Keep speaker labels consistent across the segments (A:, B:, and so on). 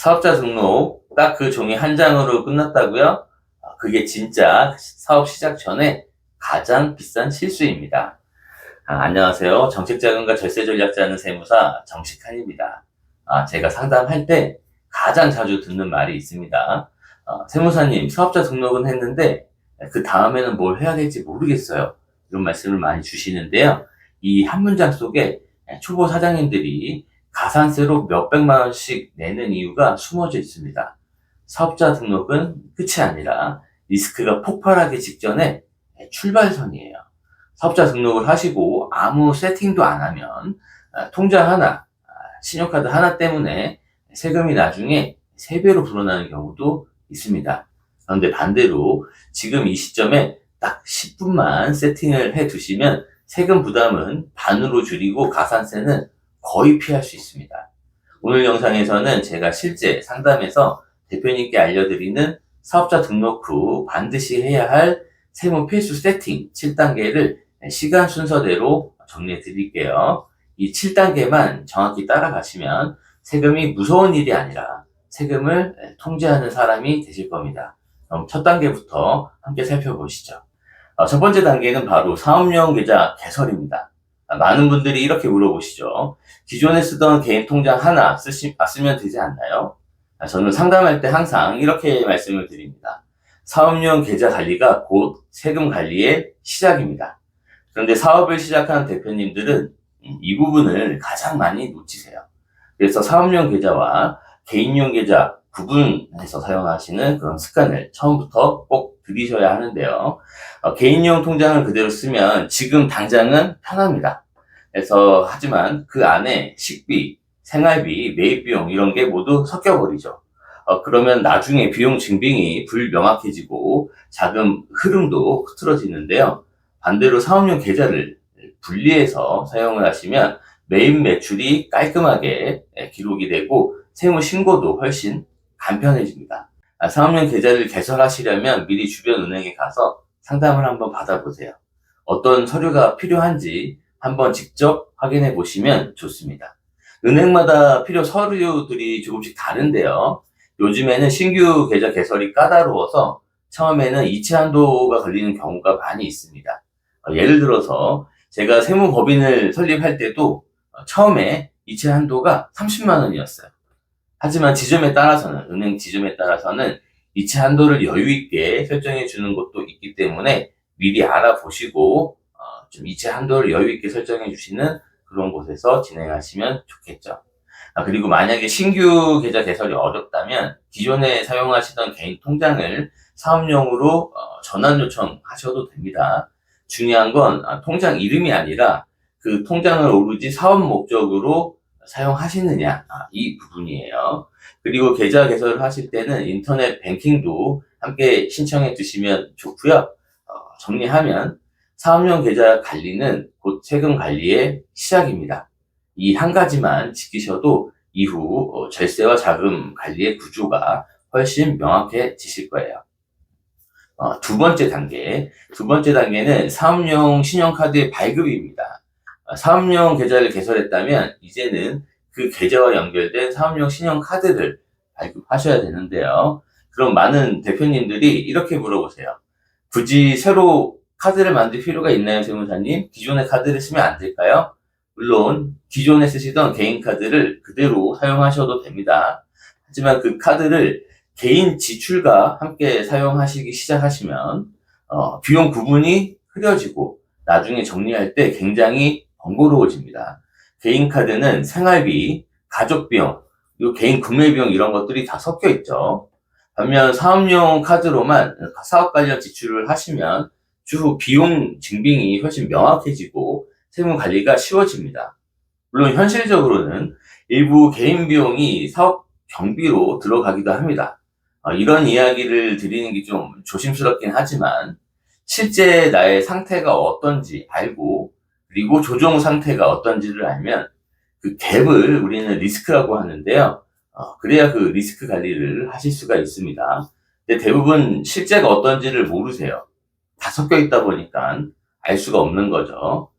A: 사업자 등록 딱 그 종이 한 장으로 끝났다고요? 그게 진짜 사업 시작 전에 가장 비싼 실수입니다. 안녕하세요. 정책자금과 절세 전략자는 세무사 정식한입니다. 제가 상담할 때 가장 자주 듣는 말이 있습니다. 세무사님, 사업자 등록은 했는데 그 다음에는 뭘 해야 될지 모르겠어요. 이런 말씀을 많이 주시는데요. 이 한 문장 속에 초보 사장님들이 가산세로 몇백만 원씩 내는 이유가 숨어져 있습니다. 사업자 등록은 끝이 아니라 리스크가 폭발하기 직전에 출발선이에요. 사업자 등록을 하시고 아무 세팅도 안 하면 통장 하나, 신용카드 하나 때문에 세금이 나중에 3배로 불어나는 경우도 있습니다. 그런데 반대로 지금 이 시점에 딱 10분만 세팅을 해 두시면 세금 부담은 반으로 줄이고 가산세는 거의 피할 수 있습니다. 오늘 영상에서는 제가 실제 상담에서 대표님께 알려드리는 사업자 등록 후 반드시 해야 할 세무 필수 세팅 7단계를 시간 순서대로 정리해 드릴게요. 이 7단계만 정확히 따라가시면 세금이 무서운 일이 아니라 세금을 통제하는 사람이 되실 겁니다. 그럼 첫 단계부터 함께 살펴보시죠. 첫 번째 단계는 바로 사업용 계좌 개설입니다. 많은 분들이 이렇게 물어보시죠. 기존에 쓰던 개인 통장 하나 쓰면 되지 않나요? 저는 상담할 때 항상 이렇게 말씀을 드립니다. 사업용 계좌 관리가 곧 세금 관리의 시작입니다. 그런데 사업을 시작한 대표님들은 이 부분을 가장 많이 놓치세요. 그래서 사업용 계좌와 개인용 계좌 구분해서 사용하시는 그런 습관을 처음부터 꼭 들이셔야 하는데요. 개인용 통장을 그대로 쓰면 지금 당장은 편합니다. 그래서 하지만 그 안에 식비, 생활비, 매입비용 이런 게 모두 섞여버리죠. 그러면 나중에 비용 증빙이 불명확해지고 자금 흐름도 흐트러지는데요. 반대로 사업용 계좌를 분리해서 사용을 하시면 매입 매출이 깔끔하게 기록이 되고 세무 신고도 훨씬 간편해집니다. 사업용 계좌를 개설하시려면 미리 주변 은행에 가서 상담을 한번 받아보세요. 어떤 서류가 필요한지 한번 직접 확인해 보시면 좋습니다. 은행마다 필요 서류들이 조금씩 다른데요. 요즘에는 신규 계좌 개설이 까다로워서 처음에는 이체 한도가 걸리는 경우가 많이 있습니다. 예를 들어서 제가 세무법인을 설립할 때도 처음에 이체 한도가 30만 원이었어요. 하지만 지점에 따라서는, 은행 지점에 따라서는 이체 한도를 여유 있게 설정해 주는 곳도 있기 때문에 미리 알아보시고 좀 이체 한도를 여유 있게 설정해 주시는 그런 곳에서 진행하시면 좋겠죠. 그리고 만약에 신규 계좌 개설이 어렵다면 기존에 사용하시던 개인 통장을 사업용으로 전환 요청하셔도 됩니다. 중요한 건 통장 이름이 아니라 그 통장을 오로지 사업 목적으로 사용하시느냐, 이 부분이에요. 그리고 계좌 개설을 하실 때는 인터넷 뱅킹도 함께 신청해 주시면 좋고요. 정리하면 사업용 계좌 관리는 곧 세금 관리의 시작입니다. 이 한 가지만 지키셔도 이후 절세와 자금 관리의 구조가 훨씬 명확해지실 거예요. 두 번째 단계는 사업용 신용카드의 발급입니다. 사업용 계좌를 개설했다면 이제는 그 계좌와 연결된 사업용 신용카드를 발급하셔야 되는데요. 그럼 많은 대표님들이 이렇게 물어보세요. 굳이 새로 카드를 만들 필요가 있나요, 세무사님? 기존의 카드를 쓰면 안 될까요? 물론 기존에 쓰시던 개인 카드를 그대로 사용하셔도 됩니다. 하지만 그 카드를 개인 지출과 함께 사용하시기 시작하시면 비용 구분이 흐려지고 나중에 정리할 때 굉장히 번거로워집니다. 개인 카드는 생활비, 가족비용, 그리고 개인 구매비용 이런 것들이 다 섞여 있죠. 반면 사업용 카드로만 사업 관련 지출을 하시면 추후 비용 증빙이 훨씬 명확해지고 세무 관리가 쉬워집니다. 물론 현실적으로는 일부 개인 비용이 사업 경비로 들어가기도 합니다. 이런 이야기를 드리는 게 좀 조심스럽긴 하지만 실제 나의 상태가 어떤지 알고 그리고 조정 상태가 어떤지를 알면 그 갭을 우리는 리스크라고 하는데요. 그래야 그 리스크 관리를 하실 수가 있습니다. 근데 대부분 실제가 어떤지를 모르세요. 다 섞여 있다 보니까 알 수가 없는 거죠.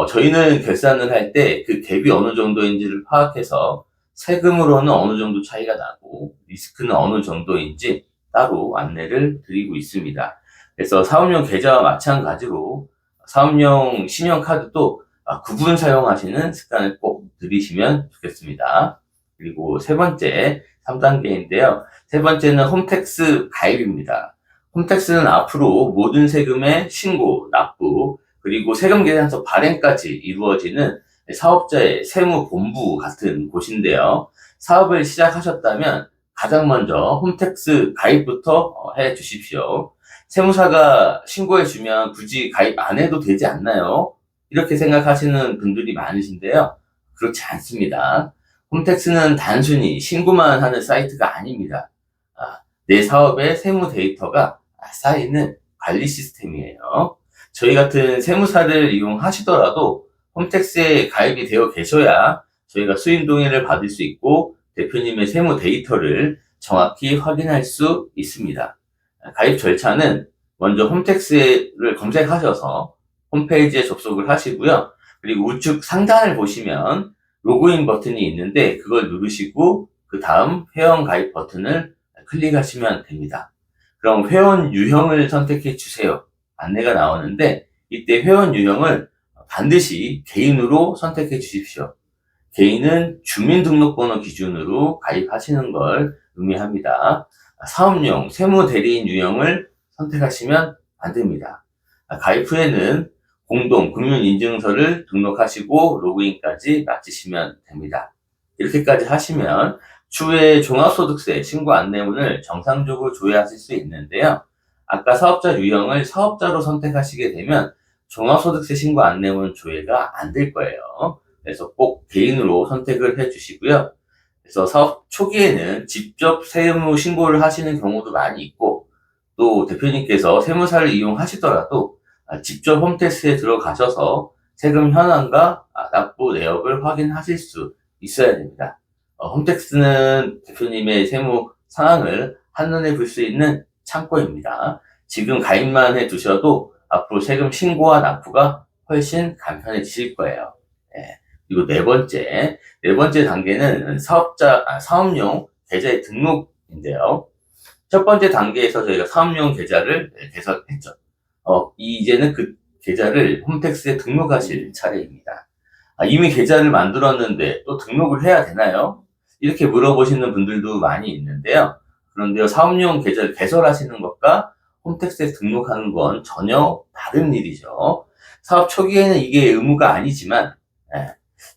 A: 저희는 결산을 할 때 그 갭이 어느 정도인지를 파악해서 세금으로는 어느 정도 차이가 나고 리스크는 어느 정도인지 따로 안내를 드리고 있습니다. 그래서 사업용 계좌와 마찬가지로 사업용 신용카드도 구분 사용하시는 습관을 꼭 들이시면 좋겠습니다. 그리고 세 번째, 3단계인데요. 세 번째는 홈택스 가입입니다. 홈택스는 앞으로 모든 세금의 신고, 납부, 그리고 세금 계산서 발행까지 이루어지는 사업자의 세무본부 같은 곳인데요. 사업을 시작하셨다면 가장 먼저 홈택스 가입부터 해 주십시오. 세무사가 신고해주면 굳이 가입 안 해도 되지 않나요? 이렇게 생각하시는 분들이 많으신데요. 그렇지 않습니다. 홈택스는 단순히 신고만 하는 사이트가 아닙니다. 내 사업의 세무 데이터가 쌓이는 관리 시스템이에요. 저희 같은 세무사를 이용하시더라도 홈택스에 가입이 되어 계셔야 저희가 수임 동의를 받을 수 있고 대표님의 세무 데이터를 정확히 확인할 수 있습니다. 가입 절차는 먼저 홈택스를 검색하셔서 홈페이지에 접속을 하시고요. 그리고 우측 상단을 보시면 로그인 버튼이 있는데 그걸 누르시고 그 다음 회원 가입 버튼을 클릭하시면 됩니다. 그럼 회원 유형을 선택해 주세요. 안내가 나오는데 이때 회원 유형을 반드시 개인으로 선택해 주십시오. 개인은 주민등록번호 기준으로 가입하시는 걸 의미합니다. 사업용 세무대리인 유형을 선택하시면 안 됩니다. 가입 후에는 공동 금융인증서를 등록하시고 로그인까지 마치시면 됩니다. 이렇게까지 하시면 추후에 종합소득세 신고 안내문을 정상적으로 조회하실 수 있는데요. 아까 사업자 유형을 사업자로 선택하시게 되면 종합소득세 신고 안내문 조회가 안 될 거예요. 그래서 꼭 개인으로 선택을 해 주시고요. 그래서 사업 초기에는 직접 세무 신고를 하시는 경우도 많이 있고 또 대표님께서 세무사를 이용하시더라도 직접 홈택스에 들어가셔서 세금 현황과 납부 내역을 확인하실 수 있어야 됩니다. 홈택스는 대표님의 세무 상황을 한눈에 볼 수 있는 창고입니다. 지금 가입만 해 두셔도 앞으로 세금 신고와 납부가 훨씬 간편해지실 거예요. 그리고 네 번째 단계는 사업용 계좌의 등록인데요. 첫 번째 단계에서 저희가 사업용 계좌를 개설했죠. 이제는 그 계좌를 홈택스에 등록하실 차례입니다. 이미 계좌를 만들었는데 또 등록을 해야 되나요? 이렇게 물어보시는 분들도 많이 있는데요. 그런데요, 사업용 계좌를 개설하시는 것과 홈택스에 등록하는 건 전혀 다른 일이죠. 사업 초기에는 이게 의무가 아니지만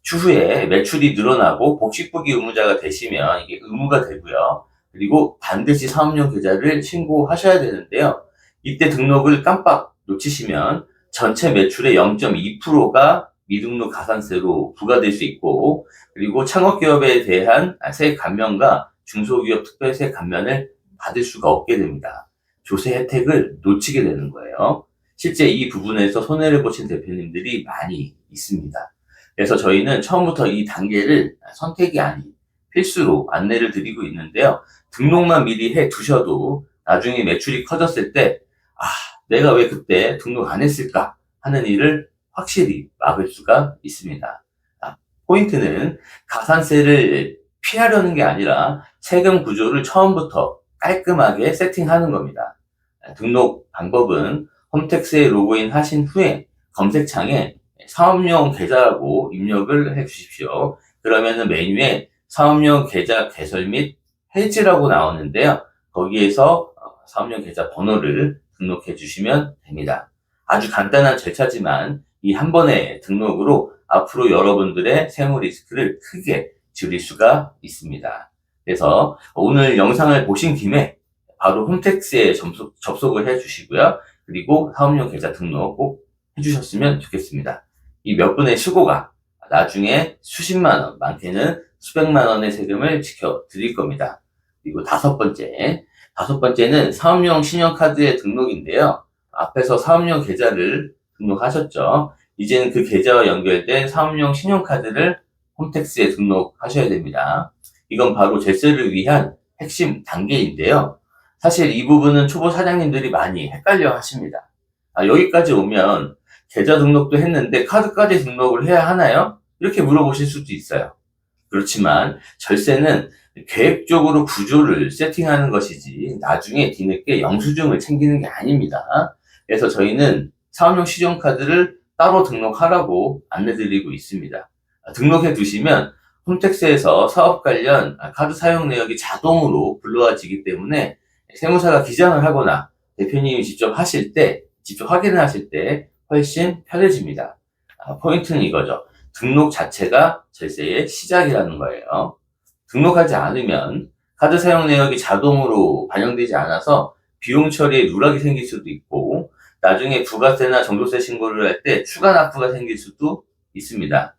A: 추후에 매출이 늘어나고 복식부기 의무자가 되시면 이게 의무가 되고요. 그리고 반드시 사업용 계좌를 신고하셔야 되는데요. 이때 등록을 깜빡 놓치시면 전체 매출의 0.2%가 미등록 가산세로 부과될 수 있고 그리고 창업기업에 대한 세액 감면과 중소기업 특별세 감면을 받을 수가 없게 됩니다. 조세 혜택을 놓치게 되는 거예요. 실제 이 부분에서 손해를 보신 대표님들이 많이 있습니다. 그래서 저희는 처음부터 이 단계를 선택이 아닌 필수로 안내를 드리고 있는데요. 등록만 미리 해 두셔도 나중에 매출이 커졌을 때 내가 왜 그때 등록 안 했을까 하는 일을 확실히 막을 수가 있습니다. 포인트는 가산세를 피하려는 게 아니라 세금 구조를 처음부터 깔끔하게 세팅하는 겁니다. 등록 방법은 홈택스에 로그인 하신 후에 검색창에 사업용 계좌라고 입력을 해 주십시오. 그러면은 메뉴에 사업용 계좌 개설 및 해지라고 나오는데요. 거기에서 사업용 계좌 번호를 등록해 주시면 됩니다. 아주 간단한 절차지만 이 한 번의 등록으로 앞으로 여러분들의 세무 리스크를 크게 줄일 수가 있습니다. 그래서 오늘 영상을 보신 김에 바로 홈택스에 접속을 해 주시고요. 그리고 사업용 계좌 등록 꼭 해주셨으면 좋겠습니다. 이 몇 분의 수고가 나중에 수십만 원, 많게는 수백만 원의 세금을 지켜 드릴 겁니다. 그리고 다섯 번째는 사업용 신용카드의 등록인데요. 앞에서 사업용 계좌를 등록하셨죠. 이제는 그 계좌와 연결된 사업용 신용카드를 홈택스에 등록하셔야 됩니다. 이건 바로 제세를 위한 핵심 단계인데요. 사실 이 부분은 초보 사장님들이 많이 헷갈려 하십니다. 여기까지 오면 계좌 등록도 했는데 카드까지 등록을 해야 하나요? 이렇게 물어보실 수도 있어요. 그렇지만 절세는 계획적으로 구조를 세팅하는 것이지 나중에 뒤늦게 영수증을 챙기는 게 아닙니다. 그래서 저희는 사업용 신용카드를 따로 등록하라고 안내드리고 있습니다. 등록해 두시면 홈택스에서 사업 관련 카드 사용 내역이 자동으로 불러와지기 때문에 세무사가 기장을 하거나 대표님이 직접 확인을 하실 때 훨씬 편해집니다. 포인트는 이거죠. 등록 자체가 절세의 시작이라는 거예요. 등록하지 않으면 카드 사용 내역이 자동으로 반영되지 않아서 비용 처리에 누락이 생길 수도 있고 나중에 부가세나 종부세 신고를 할 때 추가 납부가 생길 수도 있습니다.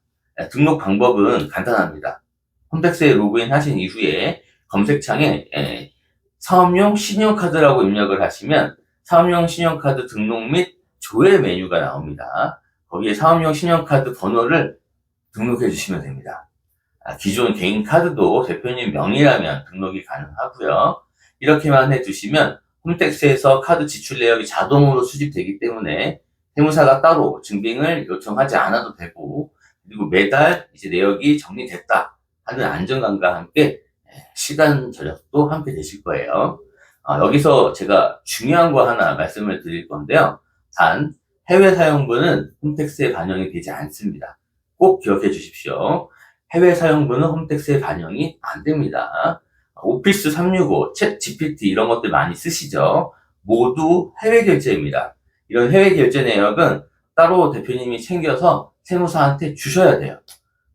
A: 등록 방법은 간단합니다. 홈택스에 로그인 하신 이후에 검색창에 사업용 신용카드라고 입력을 하시면 사업용 신용카드 등록 및 조회 메뉴가 나옵니다. 거기에 사업용 신용카드 번호를 등록해 주시면 됩니다. 기존 개인 카드도 대표님 명의라면 등록이 가능하고요. 이렇게만 해두시면 홈택스에서 카드 지출 내역이 자동으로 수집되기 때문에 세무사가 따로 증빙을 요청하지 않아도 되고 그리고 매달 이제 내역이 정리됐다 하는 안정감과 함께 시간 절약도 함께 되실 거예요. 여기서 제가 중요한 거 하나 말씀을 드릴 건데요. 단 해외 사용분은 홈택스에 반영이 되지 않습니다. 꼭 기억해 주십시오. 해외 사용분은 홈택스에 반영이 안 됩니다. 오피스 365, 챗 GPT 이런 것들 많이 쓰시죠? 모두 해외 결제입니다. 이런 해외 결제 내역은 따로 대표님이 챙겨서 세무사한테 주셔야 돼요.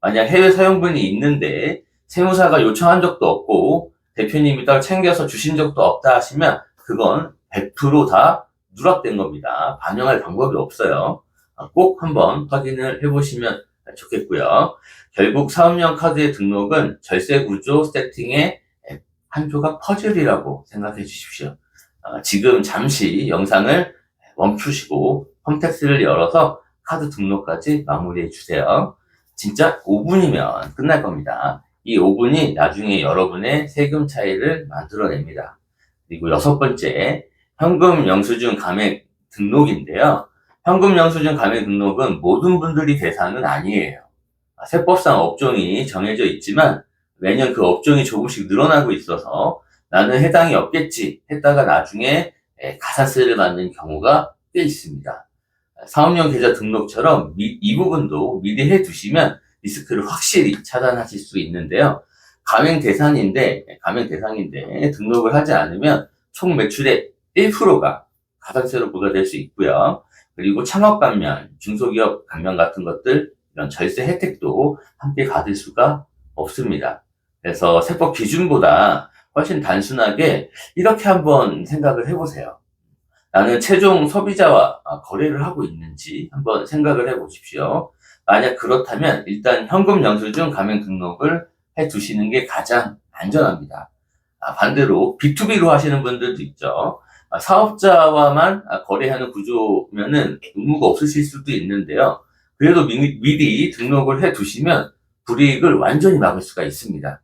A: 만약 해외 사용분이 있는데 세무사가 요청한 적도 없고 대표님이 따로 챙겨서 주신 적도 없다 하시면 그건 100%다 누락된 겁니다. 반영할 방법이 없어요. 꼭 한번 확인을 해보시면 좋겠고요. 결국 사업용 카드의 등록은 절세 구조 세팅의 한 조각 퍼즐이라고 생각해 주십시오. 지금 잠시 영상을 멈추시고 홈택스를 열어서 카드 등록까지 마무리해 주세요. 진짜 5분이면 끝날 겁니다. 이 5분이 나중에 여러분의 세금 차이를 만들어냅니다. 그리고 6번째, 현금 영수증 감액 등록인데요. 현금 영수증 감액 등록은 모든 분들이 대상은 아니에요. 세법상 업종이 정해져 있지만 매년 그 업종이 조금씩 늘어나고 있어서 나는 해당이 없겠지 했다가 나중에 가산세를 받는 경우가 꽤 있습니다. 사업용 계좌 등록처럼 이 부분도 미리 해두시면 리스크를 확실히 차단하실 수 있는데요. 감행 대상인데 등록을 하지 않으면 총 매출의 1%가 가산세로 부과될 수 있고요. 그리고 창업 감면, 중소기업 감면 같은 것들 이런 절세 혜택도 함께 받을 수가 없습니다. 그래서 세법 기준보다 훨씬 단순하게 이렇게 한번 생각을 해보세요. 나는 최종 소비자와 거래를 하고 있는지 한번 생각을 해보십시오. 만약 그렇다면 일단 현금 영수증 감행 등록을 해두시는 게 가장 안전합니다. 반대로 B2B로 하시는 분들도 있죠. 사업자와만 거래하는 구조면은 의무가 없으실 수도 있는데요. 그래도 미리 등록을 해두시면 불이익을 완전히 막을 수가 있습니다.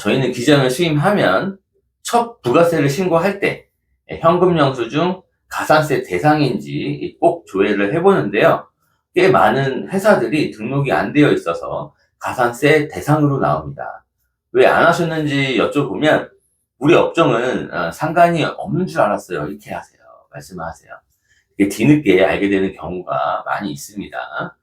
A: 저희는 기장을 수임하면 첫 부가세를 신고할 때 현금 영수증 가산세 대상인지 꼭 조회를 해보는데요. 꽤 많은 회사들이 등록이 안 되어 있어서 가산세 대상으로 나옵니다. 왜 안 하셨는지 여쭤보면 우리 업종은 상관이 없는 줄 알았어요. 이렇게 말씀하세요. 이게 뒤늦게 알게 되는 경우가 많이 있습니다.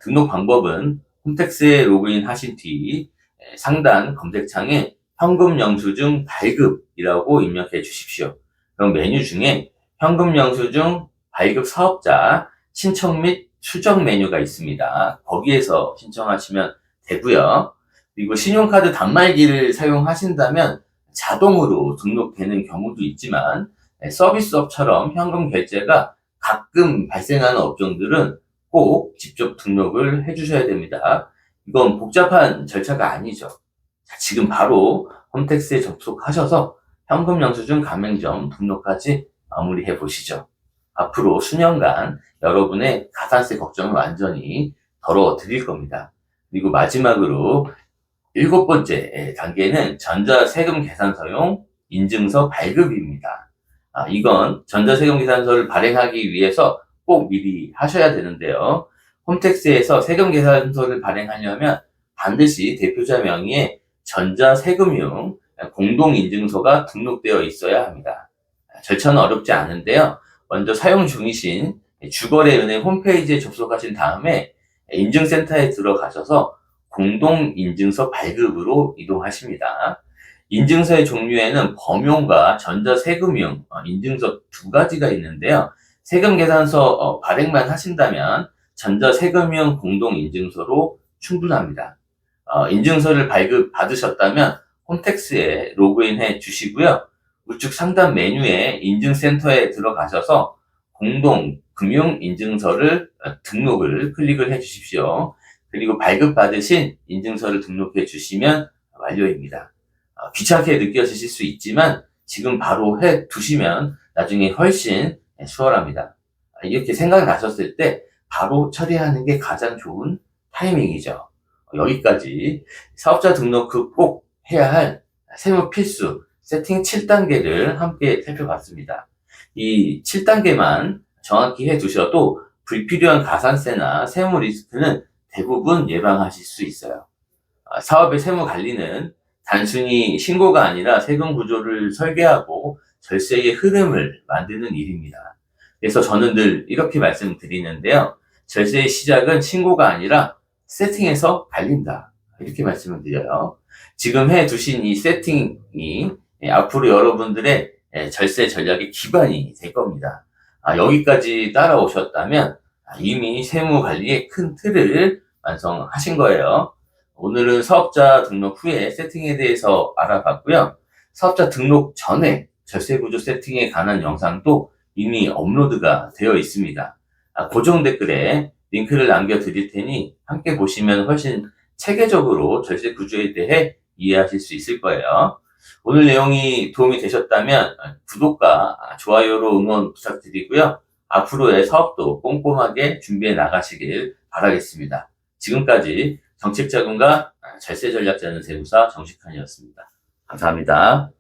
A: 등록 방법은 홈택스에 로그인 하신 뒤 상단 검색창에 현금 영수증 발급이라고 입력해 주십시오. 그럼 메뉴 중에 현금 영수증 발급 사업자 신청 및 추적 메뉴가 있습니다. 거기에서 신청하시면 되고요. 그리고 신용카드 단말기를 사용하신다면 자동으로 등록되는 경우도 있지만 서비스업처럼 현금 결제가 가끔 발생하는 업종들은 꼭 직접 등록을 해주셔야 됩니다. 이건 복잡한 절차가 아니죠. 지금 바로 홈택스에 접속하셔서 현금 영수증 가맹점 등록까지 마무리해 보시죠. 앞으로 수년간 여러분의 가산세 걱정을 완전히 덜어드릴 겁니다. 그리고 마지막으로 7번째 단계는 전자세금 계산서용 인증서 발급입니다. 이건 전자세금 계산서를 발행하기 위해서 꼭 미리 하셔야 되는데요. 홈택스에서 세금 계산서를 발행하려면 반드시 대표자 명의의 전자세금융 공동인증서가 등록되어 있어야 합니다. 절차는 어렵지 않은데요. 먼저 사용 중이신 주거래은행 홈페이지에 접속하신 다음에 인증센터에 들어가셔서 공동인증서 발급으로 이동하십니다. 인증서의 종류에는 범용과 전자세금융 인증서 두 가지가 있는데요. 세금계산서 발행만 하신다면 전자세금융 공동인증서로 충분합니다. 인증서를 발급받으셨다면 홈택스에 로그인해 주시고요. 우측 상단 메뉴에 인증센터에 들어가셔서 공동금융인증서를 등록을 클릭을 해 주십시오. 그리고 발급받으신 인증서를 등록해 주시면 완료입니다. 귀찮게 느껴지실 수 있지만 지금 바로 해 두시면 나중에 훨씬 수월합니다. 이렇게 생각나셨을 때 바로 처리하는 게 가장 좋은 타이밍이죠. 여기까지 사업자 등록 후 꼭 해야 할 세무 필수 세팅 7단계를 함께 살펴봤습니다. 이 7단계만 정확히 해 두셔도 불필요한 가산세나 세무 리스크는 대부분 예방하실 수 있어요. 사업의 세무 관리는 단순히 신고가 아니라 세금 구조를 설계하고 절세의 흐름을 만드는 일입니다. 그래서 저는 늘 이렇게 말씀드리는데요. 절세의 시작은 신고가 아니라 세팅에서 갈린다. 이렇게 말씀을 드려요. 지금 해 두신 이 세팅이 앞으로 여러분들의 절세 전략의 기반이 될 겁니다. 여기까지 따라오셨다면 이미 세무 관리의 큰 틀을 완성하신 거예요. 오늘은 사업자 등록 후에 세팅에 대해서 알아봤고요. 사업자 등록 전에 절세구조 세팅에 관한 영상도 이미 업로드가 되어 있습니다. 고정 댓글에 링크를 남겨드릴 테니 함께 보시면 훨씬 체계적으로 절세 구조에 대해 이해하실 수 있을 거예요. 오늘 내용이 도움이 되셨다면 구독과 좋아요로 응원 부탁드리고요. 앞으로의 사업도 꼼꼼하게 준비해 나가시길 바라겠습니다. 지금까지 정책자금과 절세 전략자는 세무사 정식환이었습니다. 감사합니다.